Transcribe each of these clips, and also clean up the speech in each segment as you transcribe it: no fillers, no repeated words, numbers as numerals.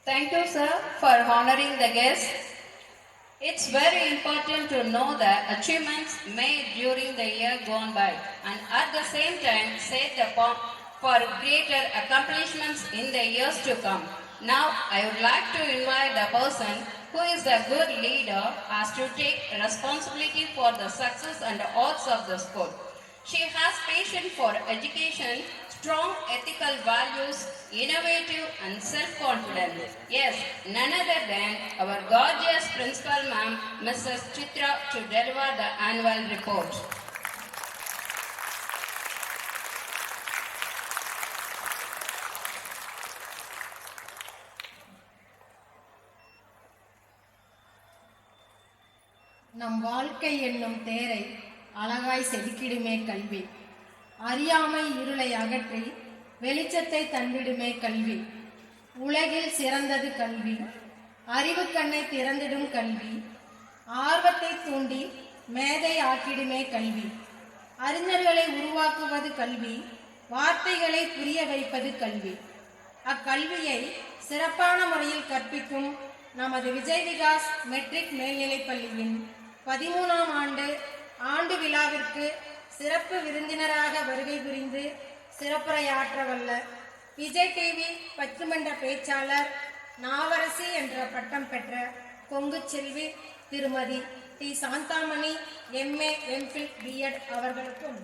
Thank you, sir, for honoring the guests. It's very important to know the achievements made during the year gone by and at the same time set the path for greater accomplishments in the years to come. Now, I would like to invite the person who is a good leader as to take responsibility for the success and odds of the sport. She has passion for education, strong ethical values, innovative and self-confident. Yes, none other than our gorgeous principal ma'am, Mrs. Chitra, to deliver the annual report. நம் வாழ்க்கை என்னும் தேரை அழகாய் செதுக்கிடுமே கல்வி. அறியாமை இருளை அகற்றி வெளிச்சத்தை தந்திடுமே கல்வி. உலகில் சிறந்தது கல்வி. அறிவு கண்ணை திறந்திடும் கல்வி. ஆர்வத்தை தூண்டி மேதை ஆக்கிடுமே கல்வி. அறிஞர்களை உருவாக்குவது கல்வி. வார்த்தைகளை புரிய வைப்பது கல்வி. அக்கல்வியை சிறப்பான முறையில் கற்பிக்கும் நமது விஜய் விகாஸ் மெட்ரிக் மேல்நிலைப் பள்ளியின் 13ஆம் ஆண்டு விழாவிற்கு சிறப்பு விருந்தினராக வருகை புரிந்து சிறப்புரையாற்ற வல்ல விஜய் டிவி பச்சுமன்ற பேச்சாளர் நாவரசி என்ற பட்டம் பெற்ற கொங்கு செல்வி திருமதி D Santhamani MA MPhil B.Ed அவர்களுக்கும்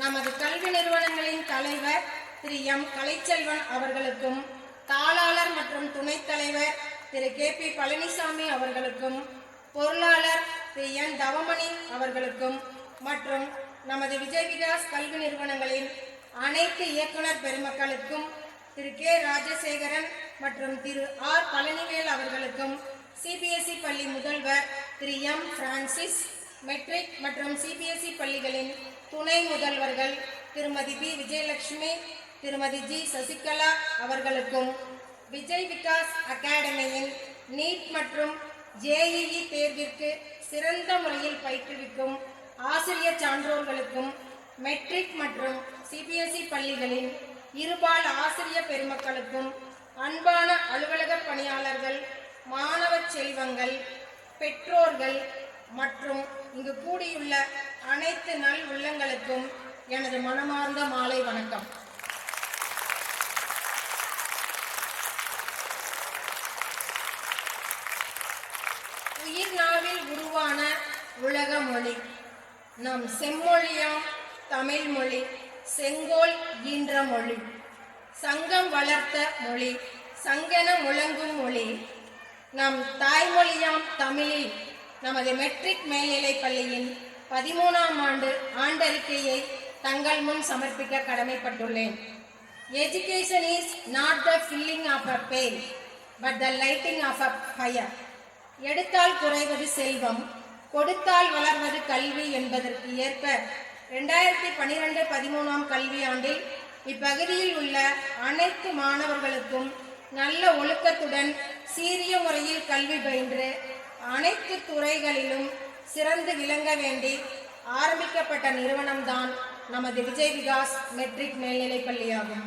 நமது கல்வி நிறுவனங்களின் தலைவர் திரு M கலைச்செல்வன் அவர்களுக்கும் தாளாளர் மற்றும் துணைத் தலைவர் திரு KP பழனிசாமி அவர்களுக்கும் பொருளாளர் திரு N தவமணி அவர்களுக்கும் மற்றும் நமது விஜய் விகாஸ் கல்வி நிறுவனங்களின் அனைத்து இயக்குனர் பெருமக்களுக்கும் திரு K ராஜசேகரன் மற்றும் திரு R பழனிவேல் அவர்களுக்கும் CBSE பள்ளி முதல்வர் திரு M பிரான்சிஸ், மெட்ரிக் மற்றும் CBSE பள்ளிகளின் துணை முதல்வர்கள் திருமதி B விஜயலட்சுமி, திருமதி G சசிகலா அவர்களுக்கும் விஜய் விகாஸ் அகாடமியின் நீட் மற்றும் JEE தேர்விற்கு சிறந்த முறையில் பயிற்றுவிக்கும் ஆசிரியர் சான்றோர்களுக்கும் மெட்ரிக் மற்றும் CBSE பள்ளிகளின் இருபால் ஆசிரியர் பெருமக்களுக்கும் அன்பான அலுவலக பணியாளர்கள், மாணவ செல்வங்கள், பெற்றோர்கள் மற்றும் இங்கு கூடியுள்ள அனைத்து நல் உள்ளங்களுக்கும் எனது மனமார்ந்த மாலை வணக்கம். உயிர் நாவில் உருவான உலக மொழி நம் செம்மொழியாம் தமிழ் மொழி, செங்கோல் ஈன்ற மொழி, சங்கம் வளர்த்த மொழி, சங்கென முழங்கும் மொழி, நம் தாய்மொழியாம் தமிழில் நமது மெட்ரிக் மேல்நிலைப் பள்ளியின் 13ஆம் ஆண்டறிக்கையை தங்கள் முன் சமர்ப்பிக்க கடமைப்பட்டுள்ளேன். Education is not the filling of a pail, but the lighting of a fire. எடுத்தால் குறைவது செல்வம், கொடுத்தால் வளர்வது கல்வி என்பதற்கு ஏற்ப 2012-13ஆம் கல்வியாண்டில் இப்பகுதியில் உள்ள அனைத்து மாணவர்களுக்கும் நல்ல ஒழுக்கத்துடன் சீரிய முறையில் கல்வி பயின்று அனைத்து துறைகளிலும் சிறந்து விளங்க வேண்டி ஆரம்பிக்கப்பட்ட நிறுவனம்தான் நமது விஜய் விகாஸ் மெட்ரிக் மேல்நிலைப் பள்ளியாகும்.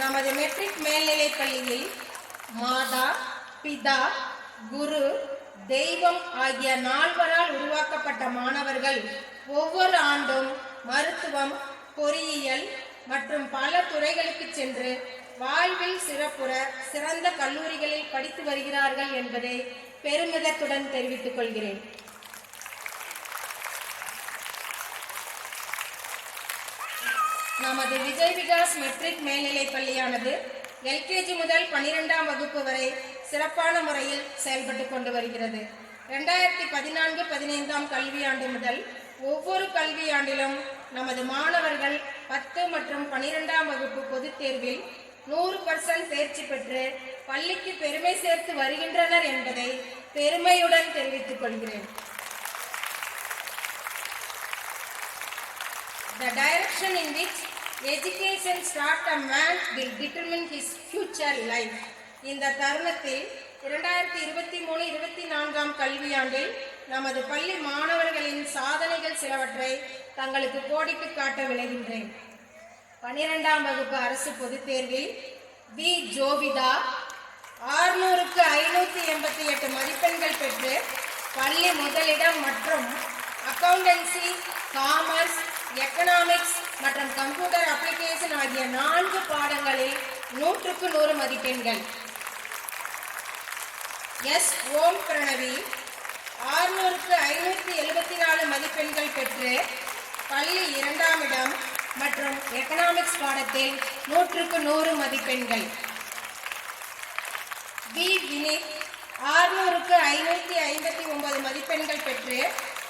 நமது மெட்ரிக் மேல்நிலைப் பள்ளியில் மாதா, பிதா, குரு, தெய்வம் ஆகிய 4வரால் உருவாக்கப்பட்ட மாணவர்கள் ஒவ்வொரு ஆண்டும் மருத்துவம், பொறியியல் மற்றும் பல துறைகளுக்கு சென்று வாழ்வில் சிறப்புற சிறந்த கல்லூரிகளில் படித்து வருகிறார்கள் என்பதை பெருமிதத்துடன் தெரிவித்துக் கொள்கிறேன். நமது விஜய் விகாஸ் மெட்ரிக் மேல்நிலைப் பள்ளியானது LKG முதல் 12ஆம் வகுப்பு வரை சிறப்பான முறையில் செயல்பட்டு கொண்டு வருகிறது. 2014-15ஆம் கல்வியாண்டு முதல் ஒவ்வொரு கல்வியாண்டிலும் நமது மாணவர்கள் 10 மற்றும் 12ஆம் வகுப்பு பொதுத் தேர்வில் 100% தேர்ச்சி பெற்று பள்ளிக்கு பெருமை சேர்த்து வருகின்றனர் என்பதை பெருமையுடன் தெரிவித்துக் கொள்கிறேன். The direction in which education start a man will determine his future life. இந்த தருணத்தில் 2023-24 கல்வியாண்டில் நமது பள்ளி மாணவர்களின் சாதனைகள் சிலவற்றை தங்களுக்கு கோடிட்டு காட்ட விளைகின்றேன். 12ஆம் வகுப்பு அரசு பொதுத் தேர்வில் வி ஜோவிதா 600க்கு 588 மதிப்பெண்கள் பெற்று பள்ளி முதலிடம் மற்றும் அக்கவுண்டன்சி, காமர்ஸ், எக்கனாமிக்ஸ் மற்றும் கம்ப்யூட்டர் அப்ளிகேஷன் ஆகிய 4 பாடங்களில் 100க்கு 100 மதிப்பெண்கள். எஸ் ஓம் பிரணவி 600க்கு 574 மதிப்பெண்கள் பெற்று பள்ளி 2ஆம் இடம் மற்றும் எக்கனாமிக்ஸ் பாடத்தில் 100க்கு 100 மதிப்பெண்கள். வி வினித் 600க்கு 559 மதிப்பெண்கள் பெற்று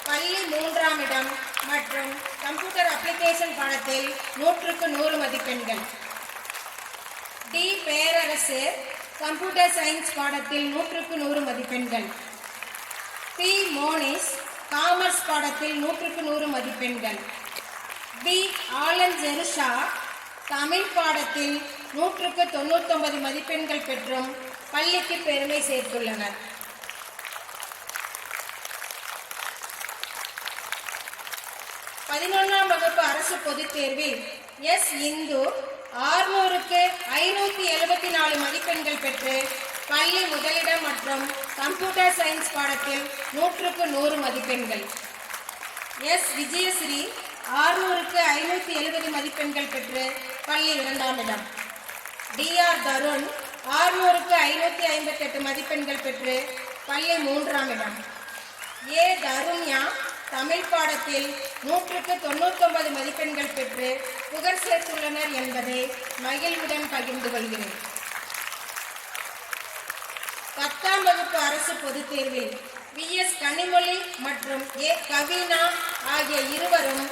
பள்ளி 3ஆம் இடம் மற்றும் கம்ப்யூட்டர் அப்ளிகேஷன் பாடத்தில் 100க்கு 100 மதிப்பெண்கள். டி பேரரசு கம்ப்யூட்டர் சயின்ஸ் பாடத்தில் 100க்கு 100 மதிப்பெண்கள். பி மோனிஸ் காமர்ஸ் பாடத்தில் 100க்கு 100 மதிப்பெண்கள். பி ஆலன் ஜெருஷா தமிழ் பாடத்தில் 100க்கு 99 மதிப்பெண்கள் பெற்றும் பள்ளிக்கு பெருமை சேர்த்துள்ளனர். பதினொன்றாம் வகுப்பு அரசு பொதுத் தேர்வில் எஸ் இந்து 600க்கு 574 மதிப்பெண்கள் பெற்று பள்ளி முதலிடம் மற்றும் கம்ப்யூட்டர் சயின்ஸ் பாடத்தில் 100க்கு 100 மதிப்பெண்கள். எஸ் விஜயஸ்ரீ 600க்கு 570 மதிப்பெண்கள் பெற்று பள்ளி 2ஆம் இடம். டி ஆர் தருண் 600க்கு 558 மதிப்பெண்கள் பெற்று பள்ளி 3ஆம் இடம். ஏ தருண்யா தமிழ் பாடத்தில் 100க்கு 99 மதிப்பெண்கள் பெற்று புகழ் சேர்த்துள்ளனர் என்பதை மகிழ்வுடன் பகிர்ந்து கொள்கிறேன். 10ஆம் வகுப்பு அரசு பொதுத் தேர்வில் வி எஸ் கனிமொழி மற்றும் ஏ கவினா ஆகிய இருவரும்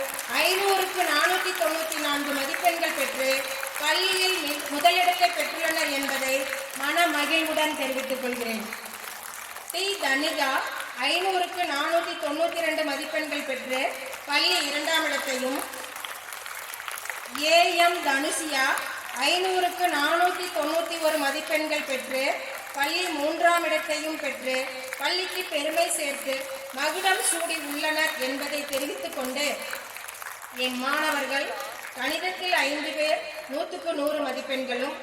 500க்கு 494 மதிப்பெண்கள் பெற்று பள்ளியில் முதலிடத்தை பெற்றுள்ளனர் என்பதை மன மகிழ்வுடன் தெரிவித்துக் கொள்கிறேன். டி தனிகா 500க்கு 492 மதிப்பெண்கள் பெற்று பள்ளி 2ஆம் இடத்தையும், ஏ எம் தனுஷியா 500க்கு 491 மதிப்பெண்கள் பெற்று பள்ளி 3ஆம் இடத்தையும் பெற்று பள்ளிக்கு பெருமை சேர்த்து மகுடம் சூடி உள்ளனர் என்பதை தெரிவித்துக் கொண்டு என் மாணவர்கள் கணிதத்தில் 5 பேர் 100க்கு 100 மதிப்பெண்களும்,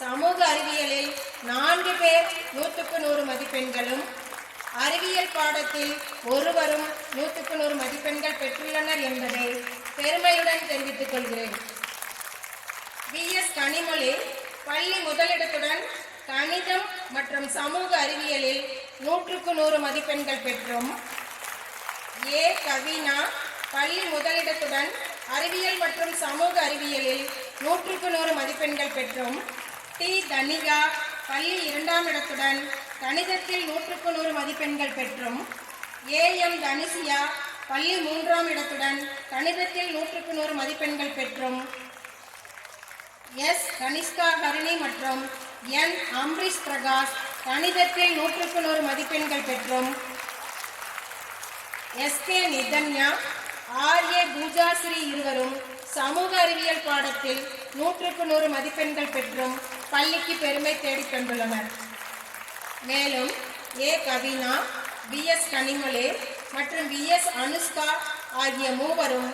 சமூக அறிவியலில் 4 பேர் 100க்கு 100 மதிப்பெண்களும், அறிவியல் பாடத்தில் ஒருவரும் 100க்கு 100 மதிப்பெண்கள் பெற்றுள்ளனர் என்பதை பெருமையுடன் தெரிவித்துக் கொள்கிறேன். வி எஸ் கனிமொழி பள்ளி முதலிடத்துடன் கணிதம் மற்றும் சமூக அறிவியலில் 100க்கு 100 மதிப்பெண்கள் பெற்றும், ஏ கவினா பள்ளி முதலிடத்துடன் அறிவியல் மற்றும் சமூக அறிவியலில் 100க்கு 100 மதிப்பெண்கள் பெற்றும், டி தனிகா பள்ளி 2ஆம் இடத்துடன் கணிதத்தில் 100க்கு 100 மதிப்பெண்கள் பெற்றும், ஏ எம் தனுஷியா பள்ளி 3ஆம் இடத்துடன் கணிதத்தில் 100க்கு 100 மதிப்பெண்கள் பெற்றும், எஸ் கனிஷ்கா ஹரிணி மற்றும் என் அம்ரிஷ் பிரகாஷ் கணிதத்தில் 100க்கு 100 மதிப்பெண்கள் பெற்றும், S K Nithanya R A Poojasri இருவரும் சமூக அறிவியல் பாடத்தில் 100க்கு 100 மதிப்பெண்கள் பெற்றும் பள்ளிக்கு பெருமை தேடித் தந்துள்ளனர். மேலும் ஏ கவினா, வி எஸ் கனிமொழி மற்றும் வி எஸ் அனுஷ்கா ஆகிய மூவரும்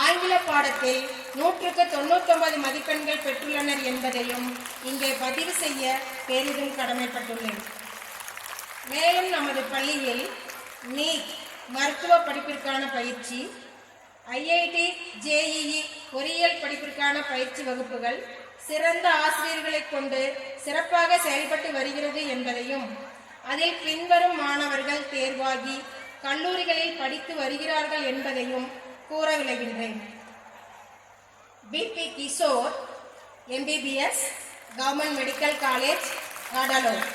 ஆங்கில பாடத்தில் 100க்கு 99 மதிப்பெண்கள் பெற்றுள்ளனர் என்பதையும் இங்கே பதிவு செய்ய பெரிதும் கடமைப்பட்டுள்ளேன். மேலும் நமது பள்ளியில் நீட் மருத்துவ படிப்பிற்கான பயிற்சி, ஐஐடி, ஜேஇஇ பொறியியல் படிப்பிற்கான பயிற்சி வகுப்புகள் சிறந்த ஆசிரியர்களை கொண்டு சிறப்பாக செயல்பட்டு வருகிறது என்பதையும், அதில் பின்வரும் மாணவர்கள் தேர்வாகி கல்லூரிகளில் படித்து வருகிறார்கள் என்பதையும் கூற விளைகின்றேன். P P. Kishore MBBS government medical college Cuddalore.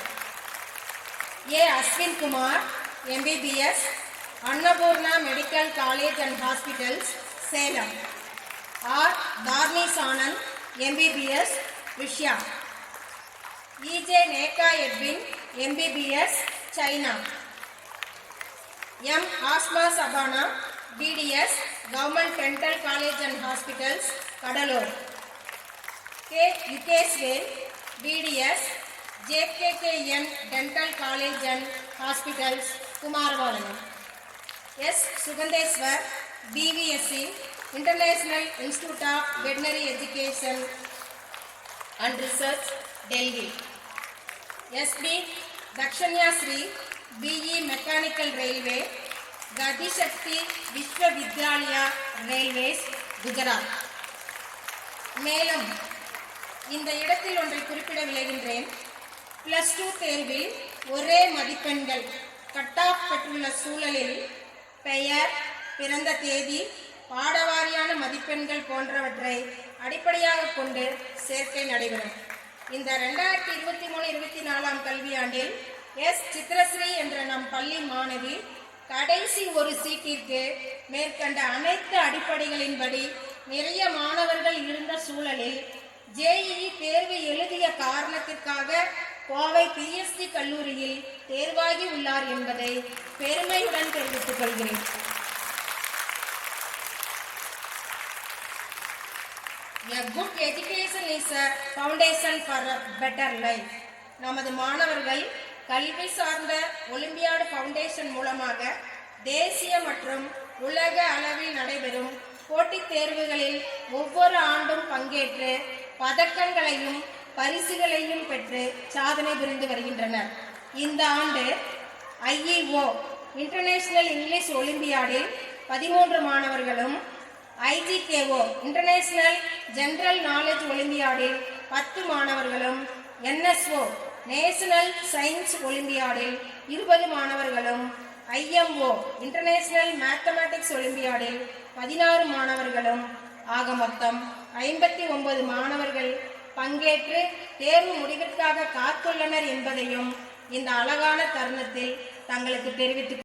A Ashwin Kumar MBBS Annapoorna medical college and hospitals Salem. R Dharnish Anand MBBS விஷயா. E J Neha Edwin MBBS China. M Asma Sabana BDS government dental college and hospitals Cuddalore. K Yugeshvel BDS JKKN dental college and hospitals Kumarapalayam. S. Sugantheswar BVSc international institute of veterinary education and research Delhi. SB Dakshanya Sri BE mechanical railway Gatishakti Vishwavidyalaya railways Gujarat. மேலும் இந்த இடத்தில் ஒன்றை குறிப்பிட விளைகின்றேன். +2 தேர்வில் ஒரே மதிப்பெண்கள் cut off பெற்றுள்ள சூழலில் பெயர், பிறந்த தேதி, பாடவாரியான மதிப்பெண்கள் போன்றவற்றை அடிப்படையாக கொண்டு சேர்க்கை நடைபெறும். இந்த 2023-24 கல்வியாண்டில் எஸ். சித்ரஸ்ரீ என்ற நம் பள்ளி மாணவி கடைசி ஒரு சீட்டிற்கு மேற்கண்ட அனைத்து அடிப்படைகளின்படி நிறைய மாணவர்கள் இருந்த சூழலில் JEE தேர்வு எழுதிய காரணத்திற்காக கோவை PSD கல்லூரியில் தேர்வாகி உள்ளார் என்பதை பெருமையுடன் தெரிவித்துக் கொள்கிறேன். A good education is a foundation for a better life. நமது மாணவர்கள் கல்வி சார்ந்த ஒலிம்பியாடு ஃபவுண்டேஷன் மூலமாக தேசிய மற்றும் உலக அளவில் நடைபெறும் போட்டித் தேர்வுகளில் ஒவ்வொரு ஆண்டும் பங்கேற்று பதக்கங்களையும் பரிசுகளையும் பெற்று சாதனை புரிந்து வருகின்றனர். இந்த ஆண்டு IEO இன்டர்நேஷனல் இங்கிலீஷ் ஒலிம்பியாடில் 13 மாணவர்களும், IGKO இன்டர்நேஷனல் ஜெனரல் நாலேஜ் ஒலிம்பியாடில் 10 மாணவர்களும், NSO நேஷனல் சயின்ஸ் ஒலிம்பியாடில் 20 மாணவர்களும், IMO இன்டர்நேஷனல் மேத்தமேட்டிக்ஸ் ஒலிம்பியாடில் 16 மாணவர்களும் ஆக மொத்தம் 59 மாணவர்கள் பங்கேற்று தேர்வு முடிவிற்காக காத்துள்ளனர் என்பதையும் இந்த அழகான தருணத்தில் தங்களுக்கு தெரிவித்துக்